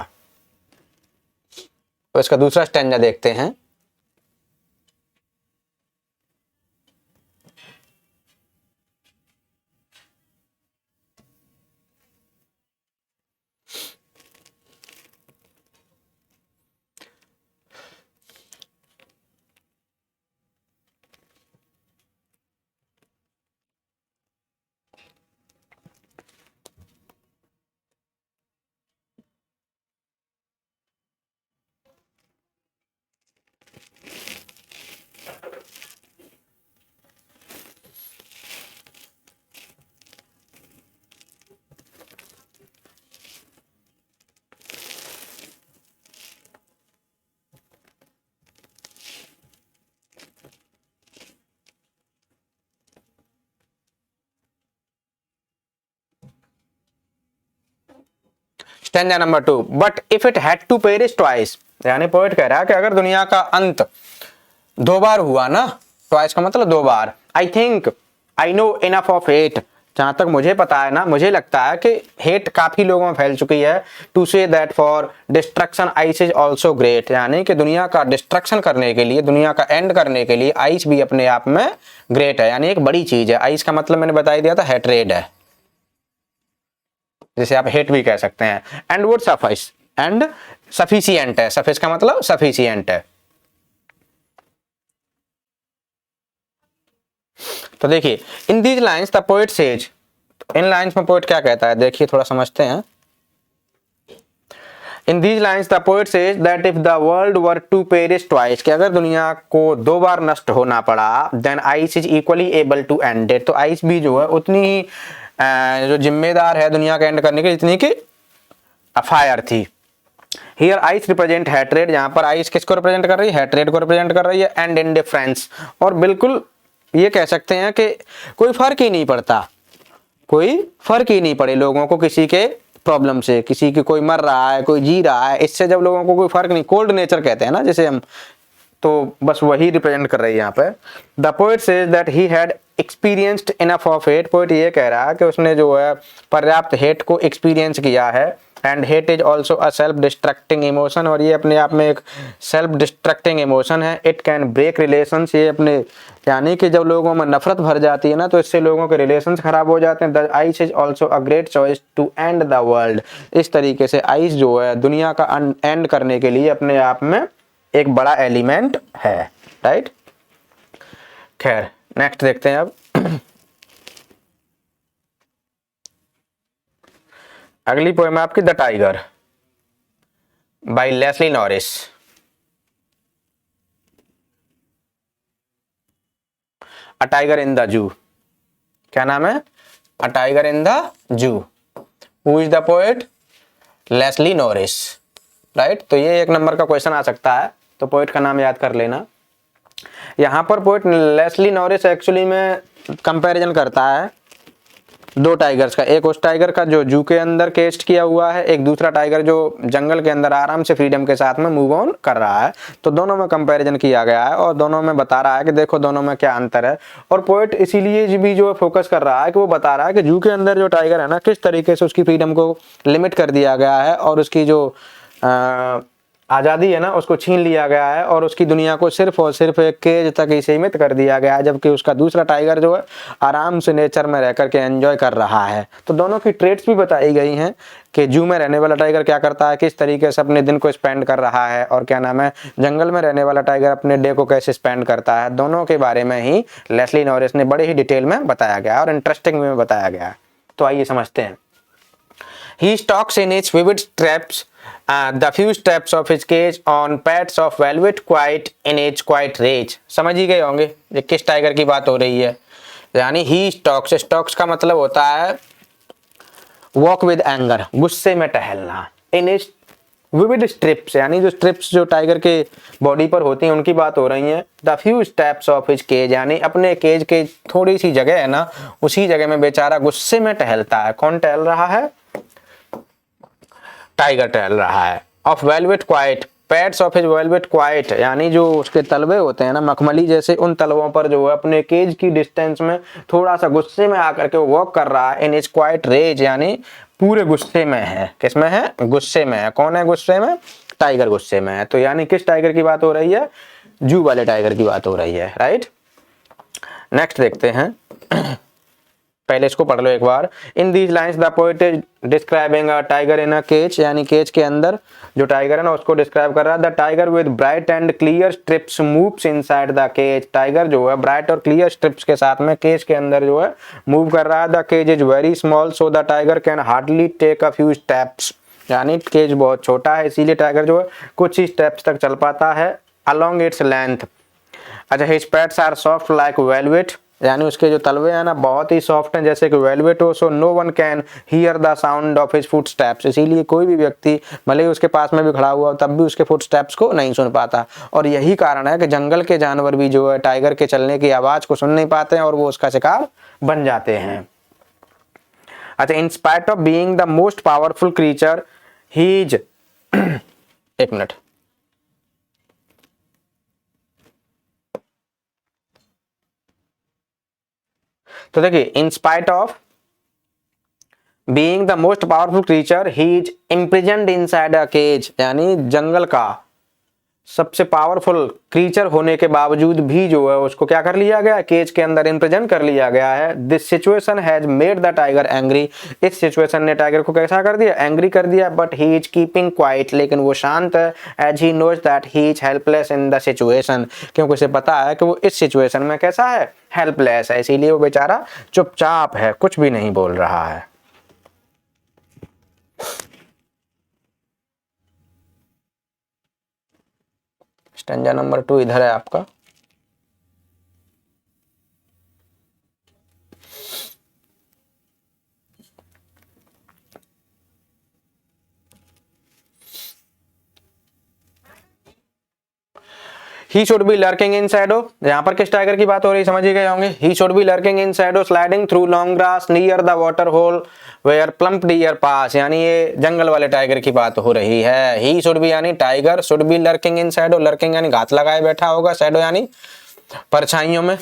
तो इसका दूसरा स्टैंजा देखते हैं। Stanza number 2, but if it had to perish twice. यानी पोएट कह रहा है कि अगर दुनिया का अंत दो बार हुआ ना, ट्वाइस का मतलब दो बार। I think I know enough of hate, जहां तक मुझे पता है ना, मुझे लगता है कि हेट काफी लोगों में फैल चुकी है। To say that for destruction ice is also great, यानी कि दुनिया का डिस्ट्रक्शन करने के लिए, दुनिया का एंड करने के लिए आइस भी अपने आप में ग्रेट है, यानी एक बड़ी चीज है। आइस का मतलब मैंने बता ही दिया था, हेट्रेड है, जिसे आप हेट भी कह सकते हैं। And would suffice, and sufficient है, सफिस का मतलब सफिशिएंट है। तो देखिए, in these lines the poet says, इन लाइन्स में पोएट क्या कहता है, देखिए थोड़ा समझते हैं। In these lines the poet says that if the world were to perish twice, कि अगर दुनिया को दो बार नष्ट होना पड़ा, then ice is equally able to end it, तो आइस भी जो है उतनी ही जो जिम्मेदार है दुनिया का एंड करने की जितनी की फायर थी। हियर आइस रिप्रेजेंट हेट्रेड, यहाँ पर आइस किसको रिप्रेजेंट कर रही है, हेट्रेड को रिप्रेजेंट कर रही है। एंड इंडिफरेंस, और बिल्कुल ये कह सकते हैं कि कोई फर्क ही नहीं पड़ता, कोई फर्क ही नहीं पड़े लोगों को किसी के प्रॉब्लम से, किसी की कोई मर रहा है, कोई जी रहा है, इससे जब लोगों को कोई फर्क नहीं, कोल्ड नेचर कहते हैं ना जिसे हम, तो बस वही रिप्रेजेंट कर रही है यहाँ पे। The poet says that he had experienced enough of hate. Poet ये कह रहा है कि उसने जो है पर्याप्त हेट को एक्सपीरियंस किया है। And hate is also a self destructing emotion, और ये अपने आप में एक सेल्फ डिस्ट्रक्टिंग इमोशन है। इट कैन ब्रेक रिलेशंस, ये अपने यानी कि जब लोगों में नफरत भर जाती है ना तो इससे लोगों के रिलेशंस खराब हो जाते हैं। The ice is also a great choice to end the world. इस तरीके से आइस जो है दुनिया का एंड करने के लिए अपने आप में एक बड़ा एलिमेंट है, राइट। खैर नेक्स्ट देखते हैं अब। अगली पोएम है आपकी the tiger by Leslie Norris. A tiger in the zoo, क्या नाम है? A tiger in the zoo. Who is the poet? Leslie Norris, right. तो ये 1 नंबर का क्वेश्चन आ सकता है, तो पोएट का नाम याद कर लेना। यहाँ पर पोएट लेस्ली नॉरिस एक्चुअली में कंपैरिजन करता है 2 टाइगर्स का, एक उस टाइगर का जो जू के अंदर केस्ट किया हुआ है, एक दूसरा टाइगर जो जंगल के अंदर आराम से फ्रीडम के साथ में मूव ऑन कर रहा है। तो दोनों में कंपैरिजन किया गया है और दोनों में बता रहा है कि देखो दोनों में क्या अंतर है। और पोएट इसीलिए भी जो फोकस कर रहा है कि वो बता रहा है कि जू के अंदर जो टाइगर है ना, किस तरीके से उसकी फ्रीडम को लिमिट कर दिया गया है और उसकी जो आज़ादी है ना उसको छीन लिया गया है और उसकी दुनिया को सिर्फ और सिर्फ एक केज तक ही सीमित कर दिया गया है, जबकि उसका दूसरा टाइगर जो है आराम से नेचर में रह करके एंजॉय कर रहा है। तो दोनों की ट्रेड्स भी बताई गई हैं कि जू में रहने वाला टाइगर क्या करता है, किस तरीके से अपने दिन को स्पेंड कर रहा है, और क्या नाम है जंगल में रहने वाला टाइगर अपने डे को कैसे स्पेंड करता है। दोनों के बारे में ही लेस्ली नॉरिस ने बड़े ही डिटेल में बताया गया और इंटरेस्टिंग में बताया गया है। तो आइए समझते हैं। He stalks in his vivid steps, the few steps of his cage on pads of velvet, quiet in its quiet rage। समझ ही गए होंगे ये किस टाइगर की बात हो रही है। यानी he stalks, stalks का मतलब होता है वॉक विद एंगर, गुस्से में टहलना। इन इस विविड स्ट्रिप्स, यानी जो स्ट्रिप्स जो टाइगर के बॉडी पर होती हैं उनकी बात हो रही है। The few steps of his cage, यानी अपने केज के थोड़ी सी जगह है ना, उसी जगह में बेचारा गुस्से में टहलता है। कौन टहल रहा है? टाइगर टहल रहा है। Of velvet quite, pads of his velvet quite, यानी जो उसके तलवे होते हैं ना मखमली जैसे, उन तलवों पर जो है अपने केज की डिस्टेंस में थोड़ा सा गुस्से में आकर के वॉक कर रहा है। इन इज क्वाइट रेज, यानी पूरे गुस्से में है। किस में है? गुस्से में है। कौन है गुस्से में? टाइगर गुस्से में है। तो यानी किस टाइगर की बात हो रही है? जू वाले टाइगर की बात हो रही है, राइट। नेक्स्ट देखते हैं। पहले इसको पढ़ लो एक बार। In these lines the poet is describing a tiger in a cage, यानी केज के अंदर जो टाइगर है ना उसको डिस्क्राइब कर रहा है। The tiger with bright and clear stripes moves inside the cage, tiger जो है ब्राइट और क्लियर स्ट्रिप्स के साथ में केज के अंदर जो है मूव कर रहा है। The cage is very small so the tiger can hardly take a few steps, यानी केज बहुत छोटा है इसीलिए टाइगर जो है कुछ ही स्टेप्स तक चल पाता है अलोंग इट्स लेंथ। अच्छा, his pads are soft like velvet, यानी उसके जो तलवे हैं ना बहुत ही सॉफ्ट हैं जैसे कि वेलवेट हो। So no one can hear the sound of his footsteps, इसीलिए कोई भी व्यक्ति भले ही उसके पास में भी खड़ा हुआ तब भी उसके फुट स्टेप्स को नहीं सुन पाता। और यही कारण है कि जंगल के जानवर भी जो है टाइगर के चलने की आवाज को सुन नहीं पाते हैं और वो उसका शिकार बन जाते हैं। अच्छा, in spite of being the most powerful creature he is एक मिनट, तो देखिए, in spite of being the most powerful creature he is imprisoned inside a cage, यानी जंगल का सबसे पावरफुल क्रीचर होने के बावजूद भी जो है उसको क्या कर लिया गया? केज के अंदर इम्प्रिजन कर लिया गया है। This situation has made the tiger angry, इस सिचुएशन ने टाइगर को कैसा कर दिया? एंग्री कर दिया। But he is keeping quiet, लेकिन वो शांत है। As he knows that he is helpless in the situation, क्योंकि उसे पता है कि वो इस सिचुएशन में कैसा है? हेल्पलेस है, इसीलिए वो बेचारा चुपचाप है, कुछ भी नहीं बोल रहा है। स्टैंजा नंबर 2 इधर है आपका। He should be lurking in shadow, यहाँ पर किस टाइगर की बात हो रही है समझ ही गए होंगे। He should be lurking in shadow, sliding through long grass near the water hole, where plump deer pass, यानी ये जंगल वाले टाइगर की बात हो रही है। ही शुड बी यानी tiger should B lurking in Shadow, lurking यानी घात लगाए बैठा होगा, शैडो यानी परछाइयों में,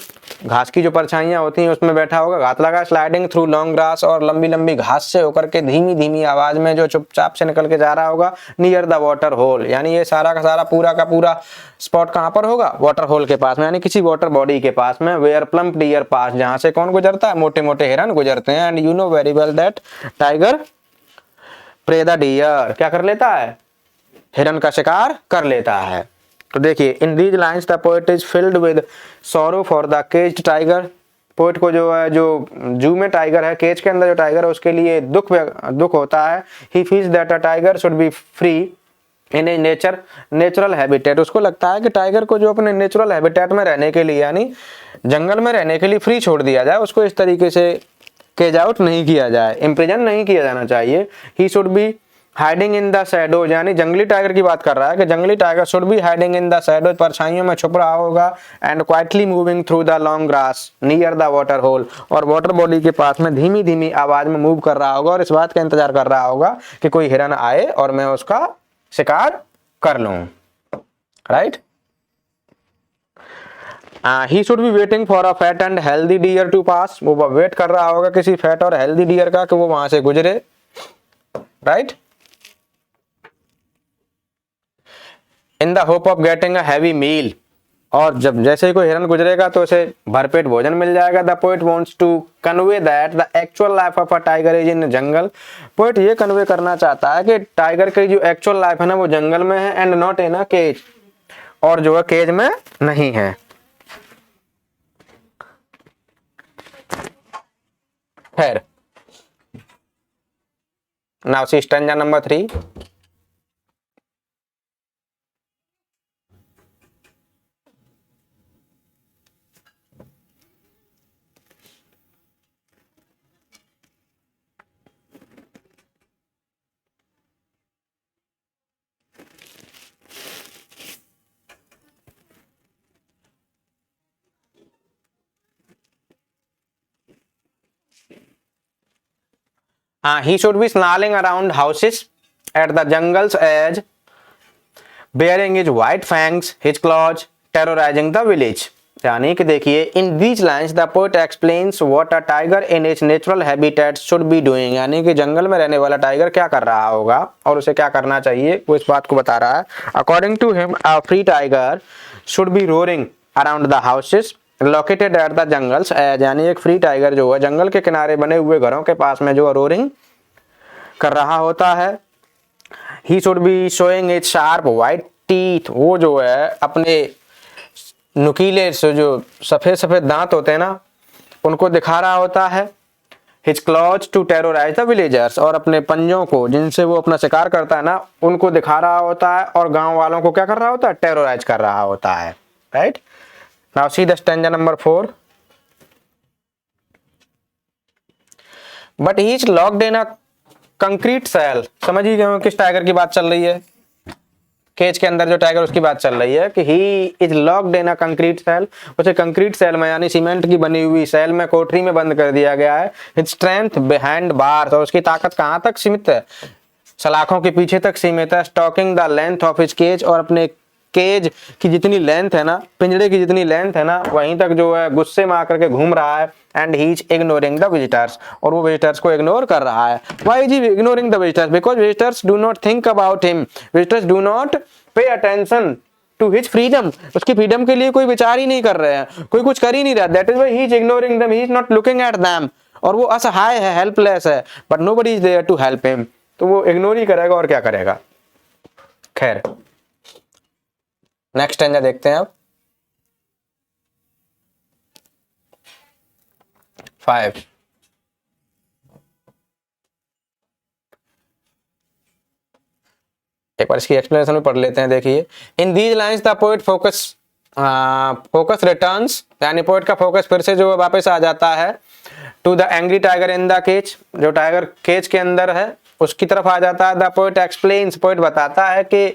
घास की जो परछाइयां होती हैं उसमें बैठा होगा, घात लगा। स्लाइडिंग थ्रू लॉन्ग ग्रास, और लंबी लंबी घास से होकर के धीमी धीमी आवाज में जो चुपचाप से निकल के जा रहा होगा। नियर द वाटर होल, यानी ये सारा का सारा पूरा का पूरा स्पॉट कहां पर होगा, वाटर होल के पास में, यानी किसी वाटर बॉडी के पास में। वेयर प्लम्प डियर पास, जहां से कौन गुजरता है, मोटे मोटे हिरन गुजरते हैं। And you know very well that tiger prey the deer, क्या कर लेता है, हिरन का शिकार कर लेता है। तो देखिए, in these lines the poet is filled with sorrow for the caged tiger, poet को जो है, जो जू में टाइगर है, केज के अंदर जो टाइगर है उसके लिए दुख होता है। He feels that a tiger should B free in a natural habitat, उसको लगता है कि टाइगर को जो अपने नेचुरल हैबिटेट में रहने के लिए, यानी जंगल में रहने के लिए फ्री छोड़ दिया जाए, उसको इस तरीके से केज आउट नहीं किया जाए, इम्प्रिजन नहीं किया जाना चाहिए। ही should be hiding in the shadows, यानी जंगली टाइगर की बात कर रहा है कि जंगली tiger should be hiding in the shadows, परछाइयों में छुप रहा होगा। And quietly moving through the long grass near the water hole, और वाटर बॉडी के पास में धीमी धीमी आवाज में मूव कर रहा होगा और इस बात का इंतजार कर रहा होगा कि कोई हिरन आए और मैं उसका शिकार कर लूं, right. He should be waiting for a fat and healthy deer to pass, वो वेट कर रहा होगा किसी फैट और हेल्दी डियर का कि वो वहां से गुजरे, right. In the hope of getting a heavy meal, और जब जैसे ही कोई हिरन गुजरेगा तो उसे भरपेट भोजन मिल जाएगा। The poet wants to convey that the actual life of a tiger is in jungle, poet ये कन्वे करना चाहता है कि टाइगर की जो एक्चुअल लाइफ है ना वो जंगल में है, and not in a cage, और जो है केज में नहीं है। खैर, now see stanza number 3। He should be snarling around houses at the jungle's edge, bearing his white fangs, his claws, terrorizing the village. यानी कि देखिए, in these lines the poet explains what a tiger in its natural habitat should be doing, यानी कि जंगल में रहने वाला tiger क्या कर रहा होगा और उसे क्या करना चाहिए, वो इस बात को बता रहा है। According to him a free tiger should be roaring around the houses located at the jungle's edge, यानी एक फ्री टाइगर जो है जंगल के किनारे बने हुए घरों के पास में जो रोरिंग कर रहा होता है। ही should be showing it sharp white teeth, वो जो है अपने नुकीले से जो सफेद सफेद दांत होते हैं ना उनको दिखा रहा होता है। His claws to terrorise the villagers, और अपने पंजों को जिनसे वो अपना शिकार करता है ना उनको दिखा रहा होता है, और गांव वालों को क्या कर रहा होता है, टेरोराइज कर रहा होता है, right. Now see the stanza number 4। But he is locked in a concrete cell, समझ ही गए किस टाइगर की बात चल रही है, केज के अंदर जो टाइगर उसकी बात चल रही है कि he is locked in a concrete cell, उसे कंक्रीट सेल में यानी सीमेंट की बनी हुई सेल में, कोठरी में बंद कर दिया गया है। हिज स्ट्रेंथ बिहाइंड बार्स, और उसकी ताकत कहां तक सीमित है, सलाखों के पीछे तक सीमित है। Stalking the length of his cage, और अपने केज की जितनी लेंथ है ना, पिंजड़े की जितनी लेंथ है ना वहीं तक जो है गुस्से में आकर के घूम रहा है। And he is ignoring the visitors, और वो विजिटर्स को इग्नोर कर रहा है। Why is he ignoring the visitors, because visitors do not think about him, visitors do not pay attention to his freedom, उसकी फ्रीडम के लिए कोई विचार ही नहीं कर रहे हैं, कोई कुछ कर ही नहीं रहा। That is why he is ignoring them, he is not looking at them, और वो असहाय है, हेल्पलेस है, but nobody is there to help him, तो वो इग्नोर ही करेगा और क्या करेगा। खैर, नेक्स्ट स्टैंजा देखते हैं अब 5। एक बार इसकी एक्सप्लेनेशन में पढ़ लेते हैं। देखिए, in these lines the poet focus returns, यानी पोएट का फोकस फिर से जो वापस आ जाता है to the angry tiger in the cage, जो टाइगर केज के अंदर है उसकी तरफ आ जाता है। द पोएट एक्सप्लेन्स, पोएट बताता है कि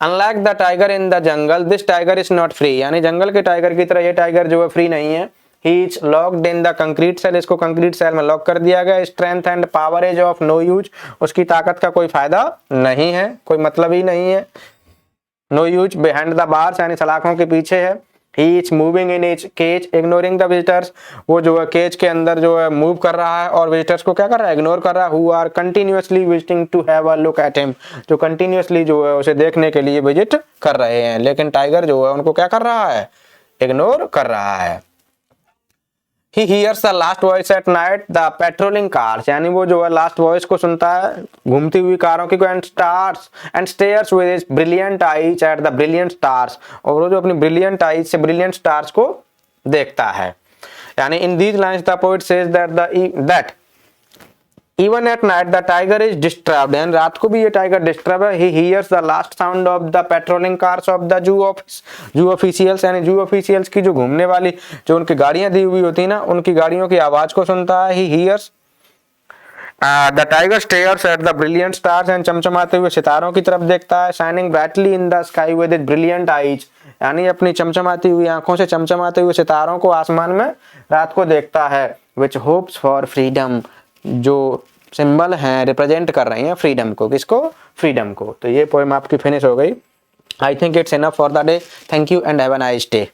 unlike the tiger in the jungle this tiger is not free, यानी जंगल के टाइगर की तरह ये टाइगर जो है फ्री नहीं है। He is locked in the concrete cell, इसको कंक्रीट सेल में लॉक कर दिया गया। Strength and power is of no use, उसकी ताकत का कोई फायदा नहीं है, कोई मतलब ही नहीं है। No use behind the bars, यानी सलाखों के पीछे है। He is moving in its cage, ignoring the visitors, वो जो है केज के अंदर जो है मूव कर रहा है और विजिटर्स को क्या कर रहा है, इग्नोर कर रहा है। Who are continuously visiting to have a look at him, जो कंटिन्यूसली जो है उसे देखने के लिए विजिट कर रहे हैं, लेकिन टाइगर जो है उनको क्या कर रहा है, इग्नोर कर रहा है। He hears the last voice at night, the patrolling cars, यानी वो जो है लास्ट वॉइस को सुनता है घूमती हुई कारों की, and stares with his brilliant eyes at the brilliant stars, और वो जो अपनी brilliant eyes से brilliant stars को देखता है। यानी in these lines the poet says that even at night the tiger is disturbed, यानी रात को भी ये टाइगर डिस्टर्ब है। He hears the last sound of the patrolling cars of the zoo officials, यानी zoo officials की जो घूमने वाली जो उनकी गाड़ियां दी हुई होती है ना, उनकी गाड़ियों की आवाज को सुनता है। He hears the tiger stares at the brilliant stars, and चमचमाते हुए सितारों की तरफ देखता है। Shining brightly in the sky with his brilliant eyes, यानी अपनी चमचमाती हुई आंखों से चमचमाते हुए सितारों को आसमान में रात को देखता है। Which hopes for freedom, जो सिंबल हैं रिप्रेजेंट कर रही हैं फ्रीडम को, किसको, फ्रीडम को। तो ये पोएम आपकी फिनिश हो गई। I think it's enough for the day. Thank you and have a nice day.